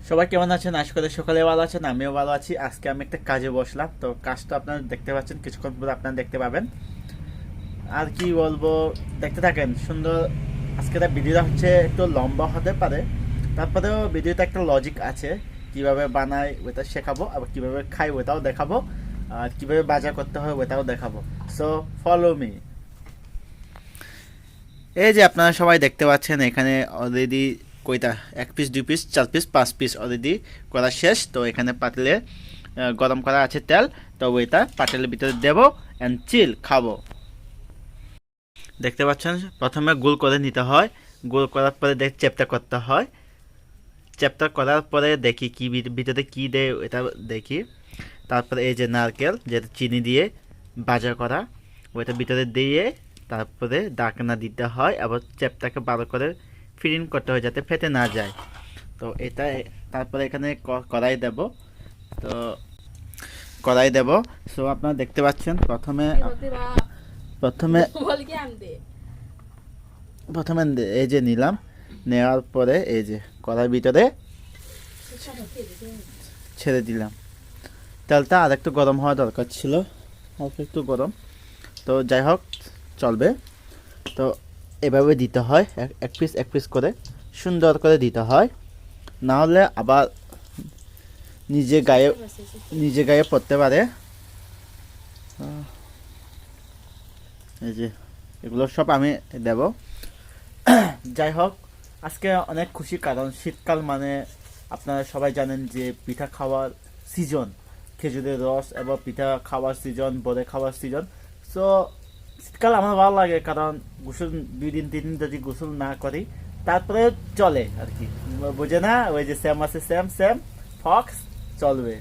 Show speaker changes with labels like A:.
A: সবাই কেমন আছেন? আশা করি সকালে ভালো আছেন, আমিও ভালো আছি। আজকে আমি একটা কাজে বসলাম, তো কাজটা আপনারা দেখতে পাচ্ছেন, কিছুক্ষণ পরে আপনারা দেখতে পাবেন। আর কি বলবো, দেখতে থাকেন। সুন্দর। আজকের ভিডিওটা হচ্ছে একটু লম্বা হতে পারে, তারপরেও ভিডিওতে একটা লজিক আছে। কিভাবে বানাই ওইটা শেখাবো, আবার কিভাবে খাই ওইটাও দেখাবো, আর কিভাবে বাজার করতে হয় ওইটাও দেখাবো। So follow me. এই যে আপনারা সবাই দেখতে পাচ্ছেন, এখানে অলরেডি কয়টা, 1 piece 2 piece 4 piece 5 piece already করা শেষ। তো এখানে পাতিলে গরম করা আছে তেল, তো ওইটা পাতিলের ভিতরে দেবো অ্যান্ড চিল খাবো। দেখতে পাচ্ছেন, প্রথমে গোল করে নিতে হয়। গোল করার পরে চ্যাপ্টা করতে হয়। চ্যাপ্টা করার পরে দেখি কি ভিতরে কি দেয় এটা দেখি। তারপরে এই যে নারকেল, যেটা চিনি দিয়ে ভাজা করা, ওইটা ভিতরে দিয়ে তারপরে ডাকনা দিতে হয়। আবার চ্যাপটাকে ভালো করে ফিটিং করতে হয় যাতে ফেটে না যায়। তো এটা তারপরে এখানে কড়াই দেব। তো কড়াই দেব। সো আপনারা দেখতে পাচ্ছেন, প্রথমে প্রথমে প্রথমে এই যে নিলাম। নেওয়ার পরে এই যে কড়াইয়ের ভিতরে ছেড়ে দিলাম। তেলটা আর একটু গরম হওয়া দরকার ছিল, অল্প একটু গরম। তো যাই হোক, চলবে। তো এভাবে দিতে হয়, এক পিস এক পিস করে সুন্দর করে দিতে হয়, না হলে আবার নিজে গায়ে পড়তে পারে। এই যে এগুলো সব আমি দেব। যাই হোক, আজকে অনেক খুশি, কারণ শীতকাল মানে আপনারা সবাই জানেন যে পিঠা খাওয়ার সিজন, খেজুরের রস এবং পিঠা খাওয়ার সিজন, বড়ে খাওয়ার সিজন। সো শীতকাল আমার ভালো লাগে, কারণ গোসল 2 দিন 3 দিন যদি গোসল না করি তারপরে চলে আর কি, বুঝে না? ওই যে স্যাম আছে, স্যাম স্যাম ফক্স চলবে।